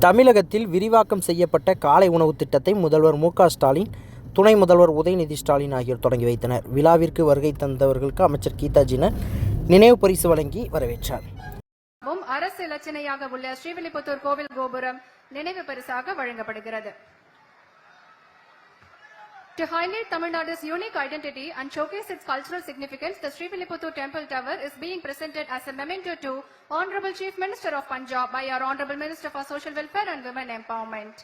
தமிழகத்தில் விரிவாக்கம் செய்யப்பட்ட காலை உணவு திட்டத்தை முதல்வர் மு.க. ஸ்டாலின், துணை முதல்வர் உதயநிதி ஸ்டாலின் ஆகியோர் தொடங்கி வைத்தனர். விழாவிற்கு வருகை தந்தவர்களுக்கு அமைச்சர் கீதா ஜீவன் நினைவு பரிசு வழங்கி வரவேற்றார். அரசு இலச்சினையாக உள்ள ஸ்ரீவில்லிபுத்தூர் கோவில் கோபுரம் நினைவு பரிசாக வழங்கப்படுகிறது. To highlight Tamil Nadu's unique identity and showcase its cultural significance, the Srivilliputtur Temple Tower is being presented as a memento to Honorable Chief Minister of Punjab by our Honorable Minister for Social Welfare and Women Empowerment.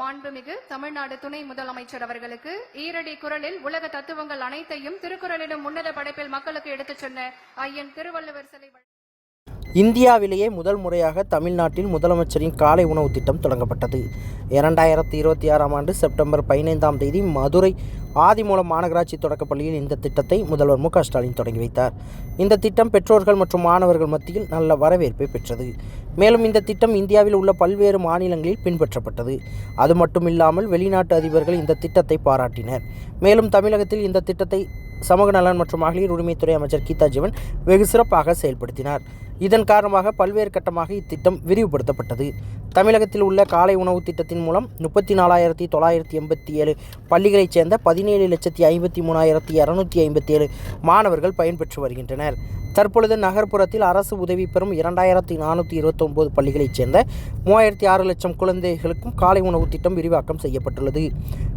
மாண்புமிகு தமிழ்நாடு துணை முதலமைச்சர் அவர்களுக்கு ஈரடி குரலில் உலக தத்துவங்கள் அனைத்தையும் திருக்குறளிலும் உன்னத படைப்பில் மக்களுக்கு எடுத்துச் சொன்ன ஐயன் திருவள்ளுவர் சிலை. இந்தியாவிலேயே முதல் முறையாக தமிழ்நாட்டில் முதலமைச்சரின் காலை உணவு திட்டம் தொடங்கப்பட்டது. 2026ஆம் ஆண்டு செப்டம்பர் 15ஆம் தேதி மதுரை ஆதிமூலம் மாநகராட்சி தொடக்கப்பள்ளியில் இந்த திட்டத்தை முதல்வர் மு.க. ஸ்டாலின் தொடங்கி வைத்தார். இந்த திட்டம் பெற்றோர்கள் மற்றும் மாணவர்கள் மத்தியில் நல்ல வரவேற்பை பெற்றது. மேலும் இந்த திட்டம் இந்தியாவில் உள்ள பல்வேறு மாநிலங்களில் பின்பற்றப்பட்டது. அது மட்டுமில்லாமல் வெளிநாட்டு அதிபர்கள் இந்த திட்டத்தை பாராட்டினர். மேலும் தமிழகத்தில் இந்த திட்டத்தை சமூக நலன் மற்றும் மகளிர் உரிமைத்துறை அமைச்சர் கீதா ஜீவன் வெகு சிறப்பாக செயல்படுத்தினார். இதன் காரணமாக பல்வேறு கட்டமாக இத்திட்டம் விரிவுபடுத்தப்பட்டது. தமிழகத்தில் உள்ள காலை உணவு திட்டத்தின் மூலம் 34,987 பள்ளிகளைச் சேர்ந்த 17,53,257 மாணவர்கள் பயன்பெற்று வருகின்றனர். தற்பொழுது நகர்ப்புறத்தில் அரசு உதவி பெறும் 2,429 பள்ளிகளைச் சேர்ந்த 3,600 லட்சம் குழந்தைகளுக்கும் காலை உணவு திட்டம் விரிவாக்கம் செய்யப்பட்டுள்ளது.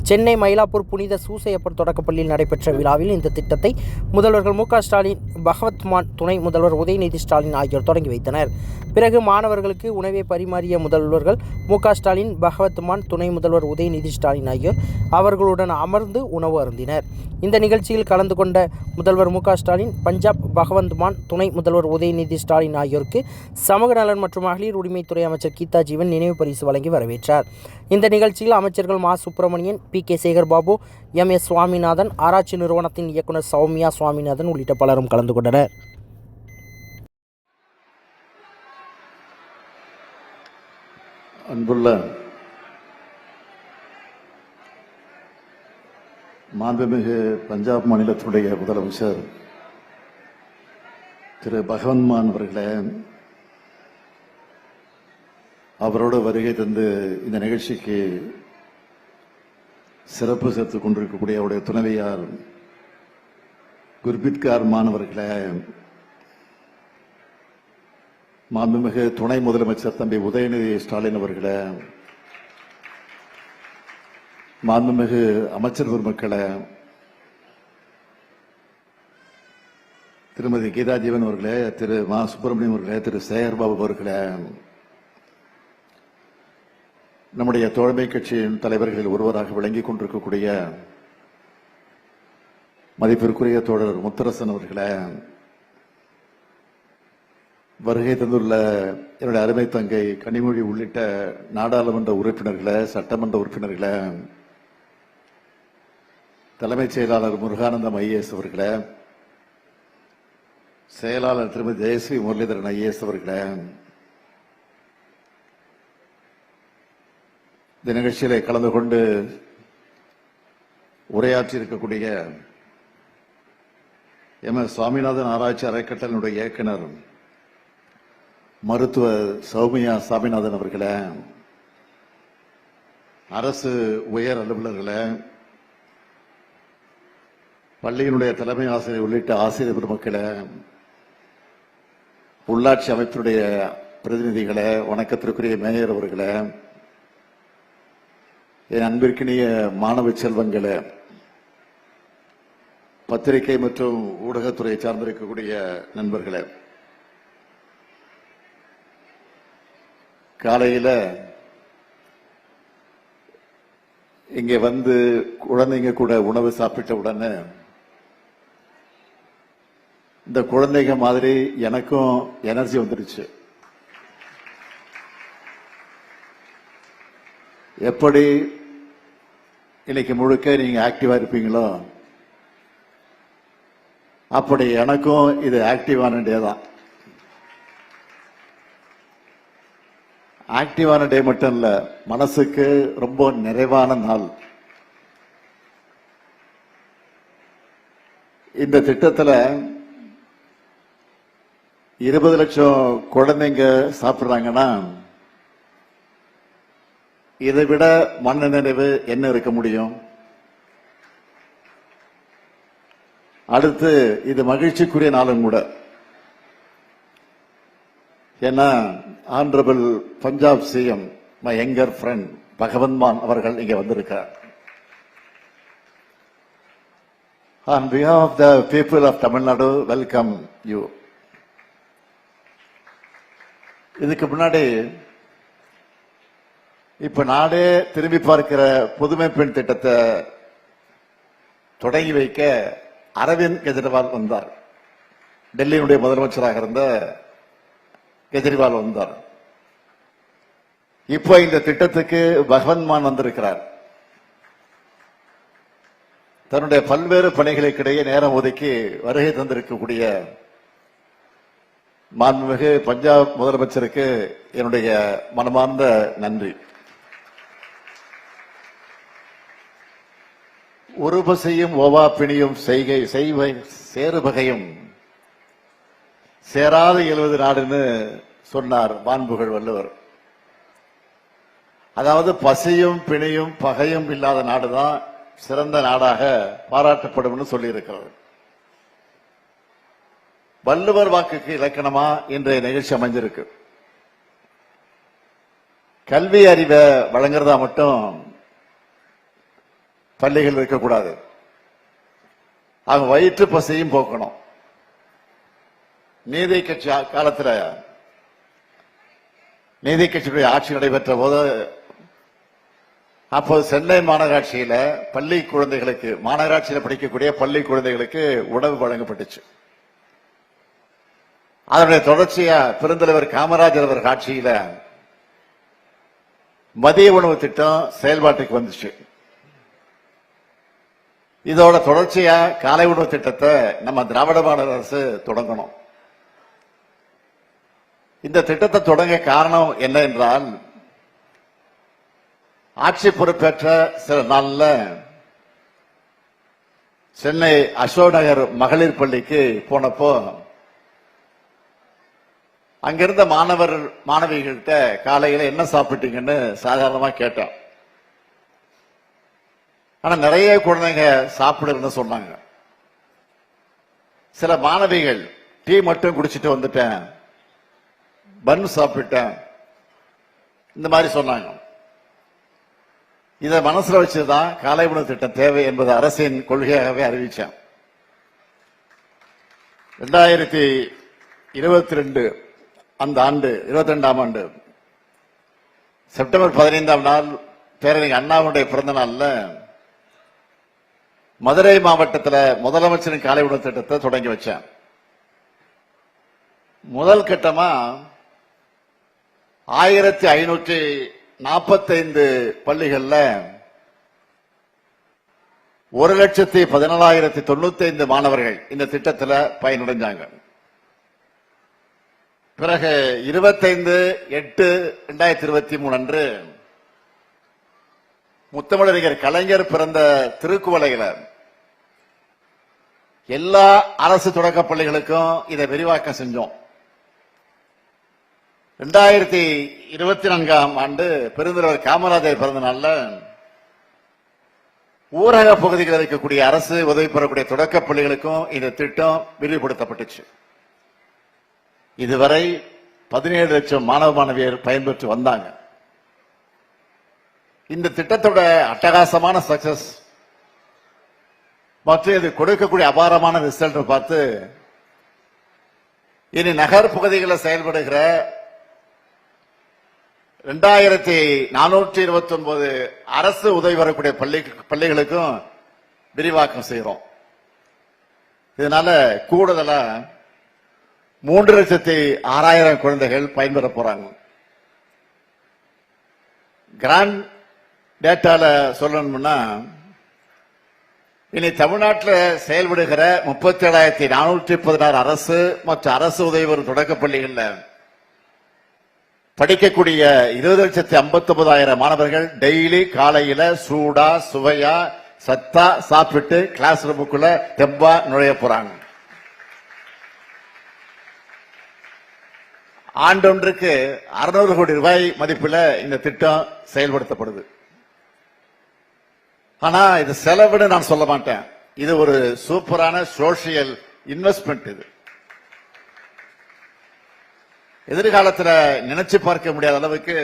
சென்னை மயிலாப்பூர் புனித சூசையப்பர் தொடக்கப்பள்ளியில் நடைபெற்ற விழாவில் இந்த திட்டத்தை முதல்வர்கள் மு.க. ஸ்டாலின், பகவத் மான், துணை முதல்வர் உதயநிதி ஸ்டாலின் ஆகியோர் தொடங்கி வைத்தனர். பிறகு மாணவர்களுக்கு உணவை பரிமாறிய முதல்வர்கள் மு.க. ஸ்டாலின், பகவத் மான், துணை முதல்வர் உதயநிதி ஸ்டாலின் ஆகியோர் அவர்களுடன் அமர்ந்து உணவு அருந்தினர். இந்த நிகழ்ச்சியில் கலந்து கொண்ட முதல்வர் மு.க. ஸ்டாலின், பஞ்சாப் பகவந்த் மான், துணை முதல்வர் உதயநிதி ஸ்டாலின் ஆகியோருக்கு சமூக நலன் மற்றும் மகளிர் உரிமைத்துறை அமைச்சர் கீதா ஜீவன் நினைவு பரிசு வழங்கி வரவேற்றார். இந்த நிகழ்ச்சியில் அமைச்சர்கள் மா. சுப்பிரமணியன், பி.கே. சேகர் பாபு, எம்.எஸ். சுவாமிநாதன், ஆராய்ச்சி நிறுவனத்தின் இயக்குநர் சௌமியா சுவாமிநாதன் உள்ளிட்ட பலரும் கலந்து கொண்டனர். அன்புள்ள மாண்புமிகு பஞ்சாப் மாநிலத்தினுடைய முதலமைச்சர் திரு பகவந்த் மான் அவர்களே, அவரோடு வருகை தந்து இந்த நிகழ்ச்சிக்கு சிறப்பு சேர்த்துக் கொண்டிருக்கக்கூடிய அவருடைய துணைவியார் குர்பித் கௌர் மான் அவர்களே, மாண்புமிகு துணை முதலமைச்சர் தம்பி உதயநிதி ஸ்டாலின் அவர்களே, மாண்புமிகு அமைச்சர் பெருமக்களே, திருமதி கீதா ஜீவன் அவர்களே, திரு மா. சுப்பிரமணியம் அவர்களே, திரு சேகர் பாபு அவர்களே, நம்முடைய தோழமை கட்சியின் தலைவர்களில் ஒருவராக விளங்கிக் கொண்டிருக்கக்கூடிய மதிப்பிற்குரிய தோழர் முத்தரசன் அவர்களே, வருகை தந்துள்ள என்னுடைய அருமை தங்கை கனிமொழி உள்ளிட்ட நாடாளுமன்ற உறுப்பினர்களே, சட்டமன்ற உறுப்பினர்களே, தலைமைச் செயலாளர் முருகானந்தம் ஐஏஎஸ் அவர்களே, செயலாளர் திருமதி ஜெயஸ்ரீ முரளிதரன் ஐஏஎஸ் அவர்களே, இந்த நிகழ்ச்சியிலே கலந்து கொண்டு உரையாற்றி இருக்கக்கூடிய எம்.எஸ். சுவாமிநாதன் ஆராய்ச்சி அறக்கட்டளையினுடைய இயக்குனர் மருத்துவர் சௌமியா சாமிநாதன் அவர்களே, அரசு உயர் அலுவலர்களே, பள்ளியினுடைய தலைமை ஆசிரியர் உள்ளிட்ட ஆசிரியர் பெருமக்களே, உள்ளாட்சி அமைப்பினுடைய பிரதிநிதிகளே, வணக்கத்திற்குரிய மேயர் அவர்களே, என் அன்பிற்கினிய மாணவ செல்வங்களே, பத்திரிகை மற்றும் ஊடகத்துறையை சார்ந்திருக்கக்கூடிய நண்பர்களே, காலையில இங்க வந்து குழந்தைங்க கூட உணவு சாப்பிட்ட உடனே இந்த குழந்தைங்க மாதிரி எனக்கும் எனர்ஜி வந்துருச்சு. எப்படி இன்னைக்கு முழுக்க நீங்க ஆக்டிவா இருப்பீங்களோ அப்படி எனக்கும் இது ஆக்டிவான டே தான். ஆக்டிவான டே மட்டும் இல்ல, மனசுக்கு ரொம்ப நிறைவான நாள். இந்த திட்டத்துல 20 லட்சம் குழந்தைங்க சாப்பிடுறாங்கன்னா இதை விட மன நிறைவு என்ன இருக்க முடியும்? அடுத்து இது மகிழ்ச்சிக்குரிய நாளும் கூட. ஏன்னா honourable Punjab CM my younger friend Bhagwant மான் அவர்கள் இங்க வந்திருக்கார். On behalf of the people of Tamil Nadu, welcome you. இதுக்கு முன்னாடி இப்ப நாடே திரும்பி பார்க்கிற புதுமை பெண் திட்டத்தை தொடங்கி வைக்க அரவிந்த் கெஜ்ரிவால் வந்தார். டெல்லியினுடைய முதலமைச்சராக இருந்த கெஜ்ரிவால் வந்தார். இப்ப இந்த திட்டத்துக்கு பகவந்த் மான் வந்திருக்கிறார். தன்னுடைய பல்வேறு பணிகளுக்கிடையே நேரம் ஒதுக்கி வருகை தந்திருக்கக்கூடிய மாண்புமிகு பஞ்சாப் முதலமைச்சருக்கு என்னுடைய மனமார்ந்த நன்றி. உருபசையும் ஓவா பிணியும் செய்கை செய்வை சேருவகையும் சேராத 70 நாடுன்னு சொன்னார் மாண்புகள் வள்ளுவர். அதாவது பசியும் பிணியும் பகையும் இல்லாத நாடுதான் சிறந்த நாடாக பாராட்டப்படும் சொல்லி இருக்கிறது. வள்ளுவர் வாக்குக்கு இலக்கணமா இன்றைய நிகழ்ச்சி அமைஞ்சிருக்கு. கல்வி அறிவை வழங்குறதா மட்டும் பள்ளிகள் இருக்கக்கூடாது. அவங்க வயிற்று பசியும் போக்கணும். நீதி கட்சி காலத்தில் நீதி கட்சியுடைய ஆட்சி நடைபெற்ற போது அப்போது சென்னை மாநகராட்சியில பள்ளி குழந்தைகளுக்கு மாநகராட்சியில் படிக்கக்கூடிய பள்ளி குழந்தைகளுக்கு உணவு வழங்கப்பட்டுச்சு. அதனுடைய தொடர்ச்சியா பெருந்தலைவர் காமராஜர் அவர் ஆட்சியில மதிய உணவு திட்டம் செயல்பாட்டுக்கு வந்துச்சு. இதோட தொடர்ச்சியா காலை உணவு திட்டத்தை நம்ம திராவிட மாடல் அரசு தொடங்கணும். இந்த திட்டத்தை தொடங்க காரணம் என்ன என்றால், ஆட்சி பொறுப்பேற்ற சில நாள்ல சென்னை அசோக் நகர் மகளிர் பள்ளிக்கு போனப்போ அங்கிருந்த மாணவிகள்கிட்ட காலையில என்ன சாப்பிட்டீங்கன்னு சாதாரணமா கேட்டேன். ஆனா நிறைய குழந்தைங்க சாப்பிடுன்னு சொன்னாங்க. சில மாணவிகள் டீ மட்டும் குடிச்சிட்டு வந்துட்டேன், பன் சாப்பிட்டேன், இந்த மாதிரி சொன்னாங்க. இதை மனசுல வச்சுதான் காலை உணவு திட்டம் தேவை என்பது அரசின் கொள்கையாகவே அறிவிச்சேன். 2022 அந்த ஆண்டு 22ஆம் ஆண்டு செப்டம்பர் 15ஆம் நாள் பேரறிஞர் அண்ணாவுடைய பிறந்த நாள்ல மதுரை மாவட்டத்தில் முதலமைச்சரின் காலை உணவு திட்டத்தை தொடங்கி வச்சேன். முதல் கட்டமா 1545 பள்ளிகள்ல 1,14,095 மாணவர்கள் இந்த திட்டத்தில் பயனடைஞ்சாங்க. பிறகு 25/8/2023 அன்று முத்தமிழறிஞர் கலைஞர் பிறந்த திருக்குவளையில எல்லா அரசு தொடக்க பள்ளிகளுக்கும் இதை விரிவாக்கம் செஞ்சோம். 2024ஆம் ஆண்டு பெருந்தலைவர் காமராஜர் பிறந்த நாள்ல ஊரக பகுதிகளில் இருக்கக்கூடிய அரசு உதவி பெறக்கூடிய தொடக்க பள்ளிகளுக்கும் இந்த திட்டம் விரிவுபடுத்தப்பட்டுச்சு. இதுவரை 17 லட்சம் மாணவ மாணவியர் பயன்பெற்று வந்தாங்க. இந்த திட்டத்தோட அட்டகாசமான சக்சஸ் மற்றும் இது கொடுக்கக்கூடிய அபாரமான ரிசல்ட் பார்த்து இனி நகர் பகுதிகளில் செயல்படுகிற 2429 அரசு உதவி வரக்கூடிய பள்ளிகளுக்கும் விரிவாக்கம் செய்கிறோம். இதனால கூடுதலா 3,06,000 குழந்தைகள் பயன்பெற போறாங்க. கிராண்ட் டேட்டால சொல்லணும்னா இனி தமிழ்நாட்டில் செயல்படுகிற 37,416 அரசு மற்றும் அரசு உதவி வரும் தொடக்க பள்ளிகள்ல படிக்கக்கூடிய 20,59,000 மாணவர்கள் டெய்லி காலையில சூடா சுவையா சத்தா சாப்பிட்டு கிளாஸ் ரூமுக்குள்ள தெம்பா நுழைய போறாங்க. ஆண்டொன்றுக்கு 600 கோடி ரூபாய் மதிப்பில் இந்த திட்டம் செயல்படுத்தப்படுது. ஆனா இது செலவுன்னு நான் சொல்ல மாட்டேன். இது ஒரு சூப்பரான சோசியல் இன்வெஸ்ட்மெண்ட். இது எதிர்காலத்தில் நினைச்சு பார்க்க முடியாத அளவுக்கு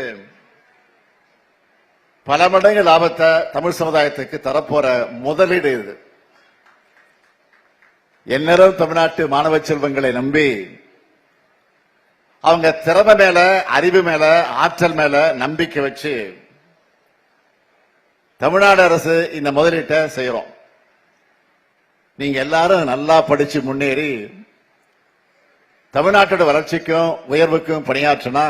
பல மடங்கு லாபத்தை தமிழ் சமுதாயத்துக்கு தரப்போற முதலீடு இது. எந்நேரம் தமிழ்நாட்டு மாணவ செல்வங்களை நம்பி அவங்க திறமை மேல, அறிவு மேல, ஆற்றல் மேல நம்பிக்கை வச்சு தமிழ்நாடு அரசு இந்த முதலீட்டை செய்யறோம். நீங்க எல்லாரும் நல்லா படிச்சு முன்னேறி தமிழ்நாட்டோட வளர்ச்சிக்கும் உயர்வுக்கும் பணியாற்றினா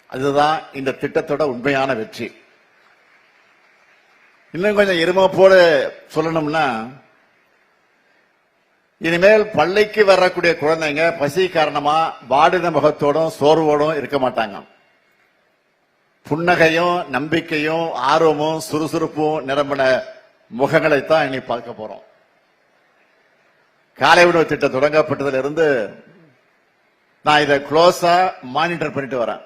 அதுதான் இந்த திட்டத்தோட உண்மையான வெற்றி. இன்னும் கொஞ்சம் எருமைப்போடு சொல்லணும்னா, இனிமேல் பள்ளிக்கு வரக்கூடிய குழந்தைங்க பசி காரணமா வாடின முகத்தோடும் சோர்வோடும் இருக்க மாட்டாங்க. புன்னகையும் நம்பிக்கையும் ஆர்வமும் சுறுசுறுப்பும் நிரம்பின முகங்களைத்தான் இனி பார்க்க போறோம். காலை உணவு திட்டம் தொடங்கப்பட்டதுல இருந்து நான் இதை க்ளோஸா மானிட்டர் பண்ணிட்டு வரேன்.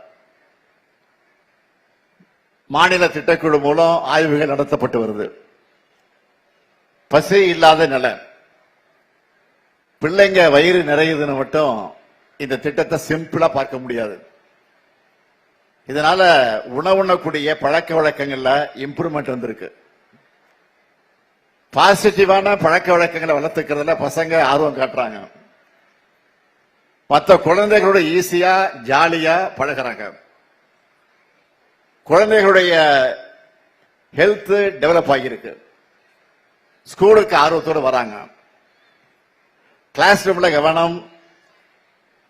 மாநில திட்டக்குழு மூலம் ஆய்வுகள் நடத்தப்பட்டு வருது. பசி இல்லாத நிலை, பிள்ளைங்க வயிறு நிறையுதுன்னு மட்டும் இந்த திட்டத்தை சிம்பிளா பார்க்க முடியாது. இதனால உணவுண்ணக்கூடிய பழக்க வழக்கங்கள்ல இம்ப்ரூவ்மெண்ட் வந்திருக்கு. பாசிட்டிவான பழக்க வழக்கங்களை வளர்த்துக்கிறதுல பசங்க ஆர்வம் காட்டுறாங்க. மற்ற குழந்தைகளோட ஈஸியா ஜாலியா பழகிறாங்க. குழந்தைகளுடைய ஹெல்த் டெவலப் ஆகியிருக்கு. ஸ்கூலுக்கு ஆர்வத்தோடு வராங்க. கிளாஸ் ரூம்ல கவனம்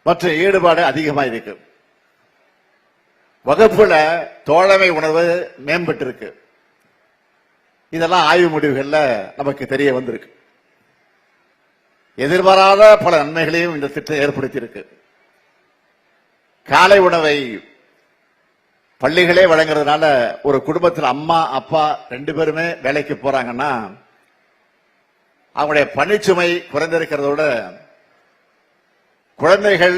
மற்றும் ஈடுபாடு அதிகமாக இருக்கு. வகுப்புல தோழமை உணர்வு மேம்பட்டு இருக்கு. இதெல்லாம் ஆய்வு முடிவுகள்ல நமக்கு தெரிய வந்திருக்கு. எதிர்பாராத பல நன்மைகளையும் இந்த திட்டம் ஏற்படுத்தி இருக்கு. காலை உணவை பள்ளிகளே வழங்குறதுனால ஒரு குடும்பத்தில் அம்மா அப்பா 2 பேருமே வேலைக்கு போறாங்கன்னா அவங்களுடைய பணிச்சுமை குறைந்திருக்கிறதோட குழந்தைகள்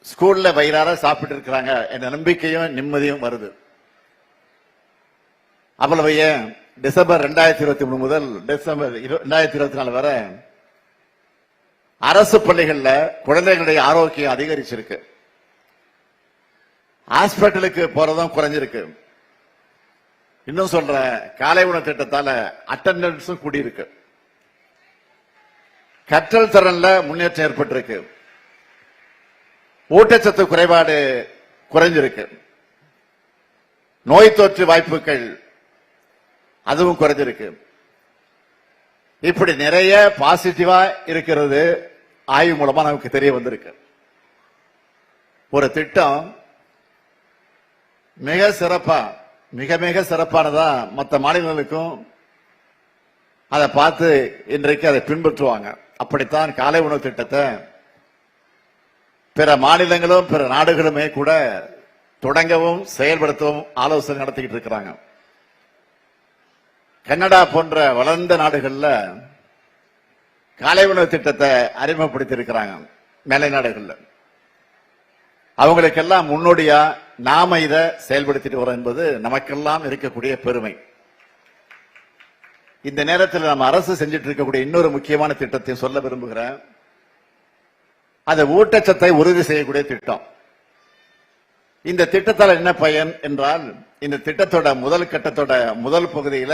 ஸ்கூல்ல வயிறார சாப்பிட்டு இருக்கிறாங்க என்ற நம்பிக்கையும் நிம்மதியும் வருது. அவ்வளவு டிசம்பர் 2023 முதல் டிசம்பர் 2024 வரை அரசு பள்ளிகள்ல குழந்தைகளுடைய ஆரோக்கியம் அதிகரிச்சிருக்கு. ஹாஸ்பிட்டலுக்கு போறதும் குறைஞ்சிருக்கு. இன்னும் சொல்ற, காலை உணவு திட்டத்தால அட்டெண்டன்ஸும் கூடியிருக்கு. கற்றல் திறன்ல முன்னேற்றம் ஏற்பட்டிருக்கு. ஊட்டச்சத்து குறைபாடு குறைஞ்சிருக்கு. நோய் தொற்று வாய்ப்புகள் அதுவும் குறைஞ்சிருக்கு. இப்படி நிறைய பாசிட்டிவா இருக்கிறது ஆய்வு மூலமா நமக்கு தெரிய வந்திருக்கு. ஒரு திட்டம் மிக சிறப்பா, மிக மிக சிறப்பானதா மற்ற மாநிலங்களுக்கும் அதை பார்த்து இன்றைக்கு அதை பின்பற்றுவாங்க. அப்படித்தான் காலை உணவு திட்டத்தை பிற மாநிலங்களும் பிற நாடுகளுமே கூட தொடங்கவும் செயல்படுத்தவும் ஆலோசனை நடத்திக்கிட்டு இருக்கிறாங்க. கனடா போன்ற வளர்ந்த நாடுகள்ல காலை உணவு திட்டத்தை அறிமுகப்படுத்தி இருக்கிறாங்க. மேலை நாடுகள்ல அவங்களுக்கெல்லாம் முன்னோடியா நாம இதை செயல்படுத்திட்டு வரோம் என்பது நமக்கெல்லாம் இருக்கக்கூடிய பெருமை. இந்த நேரத்தில் நம்ம அரசு செஞ்சிட்டு இருக்கக்கூடிய இன்னொரு முக்கியமான திட்டத்தை சொல்ல விரும்புகிறேன். அது ஊட்டச்சத்தை உறுதி செய்யக்கூடிய திட்டம். இந்த திட்டத்தால் என்ன பயன் என்றால், இந்த திட்டத்தோட முதல் கட்டத்தோட முதல் பகுதியில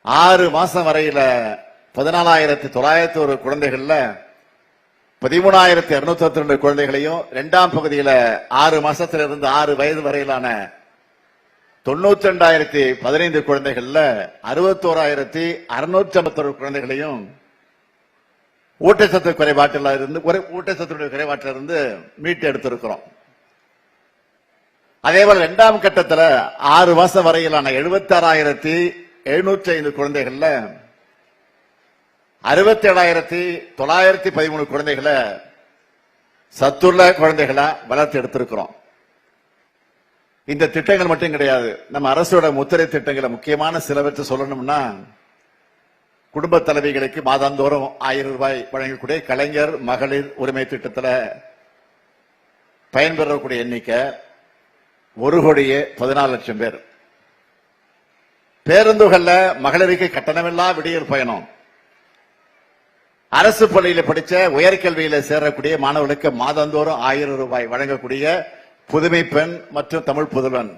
6 மாசம் வரையில 14,901 குழந்தைகள்ல 13,292 குழந்தைகளையும், 2ஆம் பகுதியில 6 மாசத்திலிருந்து 6 வயது வரையிலான 92,015 குழந்தைகள்ல 61,651 குழந்தைகளையும் ஊட்டச்சத்து குறைபாட்டிலிருந்து மீட்டு எடுத்திருக்கிறோம். அதே போல 2ஆம் கட்டத்தில் 6 மாசம் வரையிலான 76,705 குழந்தைகள்ல 67,913 குழந்தைகளை சத்துள்ள குழந்தைகளா வளர்த்து எடுத்திருக்கிறோம். இந்த திட்டங்கள் மட்டும் கிடையாது, நம்ம அரசோட முத்திரை திட்டங்களை முக்கியமான சிலவற்றை சொல்லணும்னா, குடும்ப தலைவிகளுக்கு மாதாந்தோறும் 1000 ரூபாய் வழங்கக்கூடிய கலைஞர் மகளிர் உரிமை திட்டத்தில் பயன்பெறக்கூடிய எண்ணிக்கை 1,14,00,000 பேர். பேருந்துகள்ல மகளிருக்கு கட்டணமில்லா விடியல் பயணம். அரசு பள்ளியில படிச்ச உயர்கல்வியில சேரக்கூடிய மாணவர்களுக்கு மாதந்தோறும் 1000 ரூபாய் வழங்கக்கூடிய புதுமை பெண் மற்றும் தமிழ் புதல்வன்.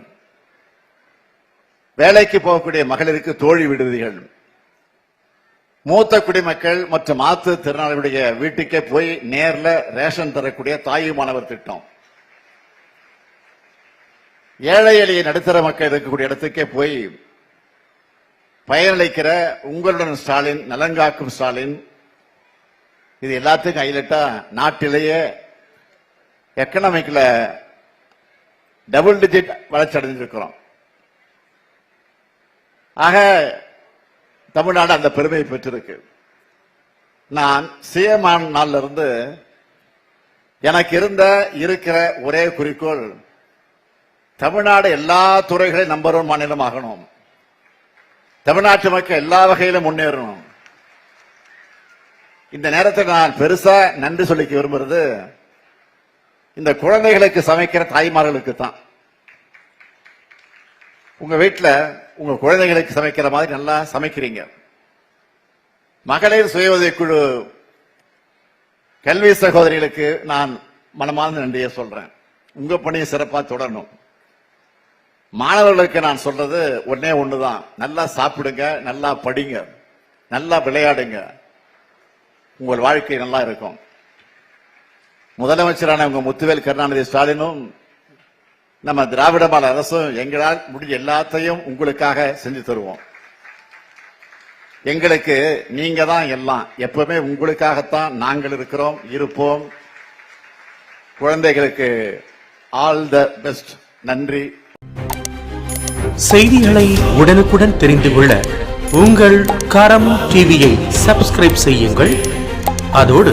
வேலைக்கு போகக்கூடிய மகளிருக்கு தோழி விடுதிகள். மூத்த குடிமக்கள் மற்றும் மாற்றுத்திறனாளிகளுடைய வீட்டுக்கே போய் நேர்ல ரேஷன் தரக்கூடிய தாயுமானவர் திட்டம். ஏழை எளிய நடுத்தர மக்கள் இருக்கக்கூடிய இடத்துக்கே போய் பயனளிக்கிற உங்களுடன் ஸ்டாலின், நலங்காக்கும் ஸ்டாலின். இது எல்லாத்துக்கும் ஹைலைட்டா நாட்டிலேயே எக்கனாமிக்ல டபுள் டிஜிட் வளர்ச்சி அடைஞ்சிருக்கிறோம். ஆக தமிழ்நாடு அந்த பெருமையை பெற்றிருக்கு. நான் சிஎம் நாள்ல இருந்து எனக்கு இருக்கிற ஒரே குறிக்கோள், தமிழ்நாடு எல்லா துறைகளையும் நம்பர் 1 மாநிலம் ஆகணும். தமிழ்நாட்டு மக்கள் எல்லா வகையிலும் முன்னேறணும். இந்த நேரத்தில் நான் பெருசா நன்றி சொல்லிக்க விரும்புறது இந்த குழந்தைகளுக்கு சமைக்கிற தாய்மார்களுக்கு தான். உங்க வீட்டுல உங்க குழந்தைகளுக்கு சமைக்கிற மாதிரி நல்லா சமைக்கிறீங்க. மகளிர் சுய உதவிக்குழு கல்வி சகோதரிகளுக்கு நான் மனமார்ந்த நன்றியை சொல்றேன். உங்க பணியை சிறப்பா தொடரணும். மாணவர்களுக்கு நான் சொல்றது ஒன்னே ஒண்ணுதான், நல்லா சாப்பிடுங்க, நல்லா படிங்க, நல்லா விளையாடுங்க, உங்கள் வாழ்க்கை நல்லா இருக்கும். முதலமைச்சரான உங்க முத்துவேல் கருணாநிதி ஸ்டாலினும் நம்ம திராவிட மாடல் அரசும் எங்களால் முடிஞ்ச எல்லாத்தையும் உங்களுக்காக செஞ்சு தருவோம். எங்களுக்கு நீங்க தான் எல்லாம், எப்பவுமே உங்களுக்காகத்தான் நாங்கள் இருக்கிறோம், இருப்போம். குழந்தைகளுக்கு ஆல் த பெஸ்ட். நன்றி. செய்திகளை உடனுக்குடன் தெரிந்து கொள்ள உங்கள் கரம் டிவியை சப்ஸ்கிரைப் செய்யுங்கள். அதோடு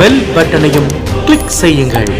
பெல் பட்டனையும் கிளிக் செய்யுங்கள்.